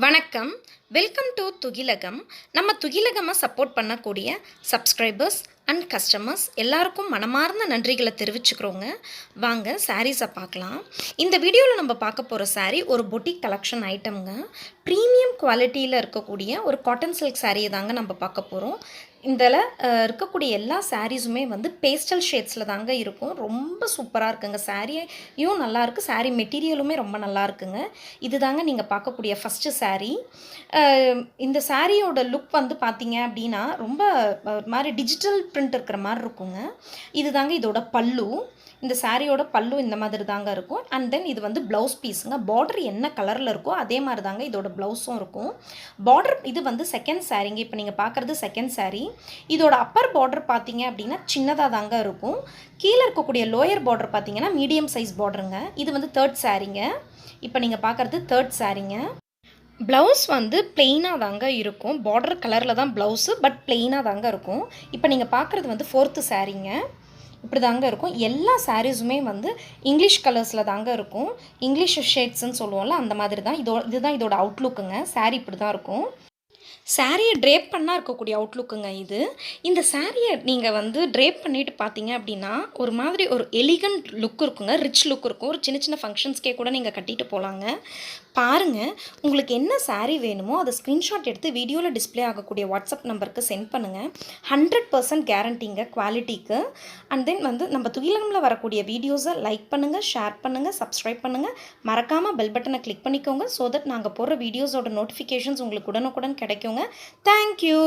வணக்கம். Welcome to Thuglak. நம்ம துகிலகமை சப்போர்ட் பண்ணக்கூடிய சப்ஸ்கிரைபர்ஸ் அண்ட் கஸ்டமர்ஸ் எல்லாருக்கும் மனமார்ந்த நன்றிகளை தெரிவிச்சுக்கிறோங்க. வாங்க சாரீஸை பார்க்கலாம். இந்த வீடியோவில் நம்ம பார்க்க போகிற சாரீ ஒரு பொட்டிக் கலெக்ஷன் ஐட்டம்ங்க. ப்ரீமியம் குவாலிட்டியில் இருக்கக்கூடிய ஒரு காட்டன் சில்க் சாரியை தாங்க நம்ம பார்க்க போகிறோம். இதில் இருக்கக்கூடிய எல்லா சாரீஸுமே வந்து பேஸ்டல் ஷேட்ஸில் தாங்க இருக்கும். ரொம்ப சூப்பராக இருக்குங்க. சாரியும் நல்லாயிருக்கு, சாரீ மெட்டீரியலுமே ரொம்ப நல்லா இருக்குங்க. இது தாங்க நீங்கள் பார்க்கக்கூடிய ஃபஸ்ட்டு சாரீ. இந்த சாரியோட லுக் வந்து பார்த்தீங்க அப்படின்னா ரொம்ப ஒரு மாதிரி டிஜிட்டல் பிரிண்ட் இருக்கிற மாதிரி இருக்குங்க. இது தாங்க இதோட பல்லு. இந்த சாரியோட பல்லு இந்த மாதிரி தாங்க இருக்கும். அண்ட் தென் இது வந்து ப்ளவுஸ் பீஸுங்க. பார்டர் என்ன கலரில் இருக்கோ அதே மாதிரி தாங்க இதோட ப்ளவுஸும் இருக்கும். பார்டர் இது வந்து செகண்ட் சாரீங்க. இப்போ நீங்கள் பார்க்குறது செகண்ட் சாரீ. இதோட அப்பர் பார்டர் பார்த்தீங்க அப்படின்னா சின்னதாக தாங்க இருக்கும். கீழே இருக்கக்கூடிய லோயர் பார்டர் பார்த்தீங்கன்னா மீடியம் சைஸ் பார்டருங்க. இது வந்து தேர்ட் சாரீங்க. இப்போ நீங்கள் பார்க்குறது தேர்ட் சாரீங்க. ப்ளவுஸ் வந்து பிளெயினாக தாங்க இருக்கும். பார்டர் கலரில் தான் ப்ளவுஸு, பட் பிளெயினாக தாங்க இருக்கும். இப்போ நீங்கள் பார்க்குறது வந்து ஃபோர்த்து சாரீங்க. இப்படி தாங்க இருக்கும். எல்லா சாரீஸுமே வந்து இங்கிலீஷ் கலர்ஸில் தாங்க இருக்கும். இங்கிலீஷ் ஷேட்ஸ்ன்னு சொல்லுவோம்ல, அந்த மாதிரி தான். இதுதான் இதோட அவுட்லுக்குங்க. சாரீ இப்படி தான் இருக்கும். சாரியை ட்ரேப் பண்ணால் இருக்கக்கூடிய அவுட்லுக்குங்க இது. இந்த சாரியை நீங்கள் வந்து ட்ரேப் பண்ணிவிட்டு பார்த்தீங்க அப்படின்னா ஒரு மாதிரி ஒரு எலிகண்ட் லுக் இருக்குங்க. ரிச் லுக் இருக்கும். ஒரு சின்ன சின்ன ஃபங்க்ஷன்ஸ்க்கே கூட நீங்கள் கட்டிட்டு போகலாங்க. பாருங்கள், உங்களுக்கு என்ன சாரீ வேணுமோ அதை ஸ்க்ரீன்ஷாட் எடுத்து வீடியோவில் டிஸ்பிளே ஆகக்கூடிய வாட்ஸ்அப் நம்பருக்கு சென்ட் பண்ணுங்கள். 100% கேரண்டிங்க குவாலிட்டிக்கு. அண்ட் தென் வந்து நம்ம துகிலகமில் வரக்கூடிய வீடியோஸை லைக் பண்ணுங்கள், ஷேர் பண்ணுங்கள், சப்ஸ்கிரைப் பண்ணுங்கள். மறக்காமல் பெல் பட்டனை கிளிக் பண்ணிக்கோங்க. ஸோ தட் நாங்கள் போடுற வீடியோஸோட நோட்டிஃபிகேஷன்ஸ் உங்களுக்கு உடனுக்குடன் கிடைக்கும். Thank you.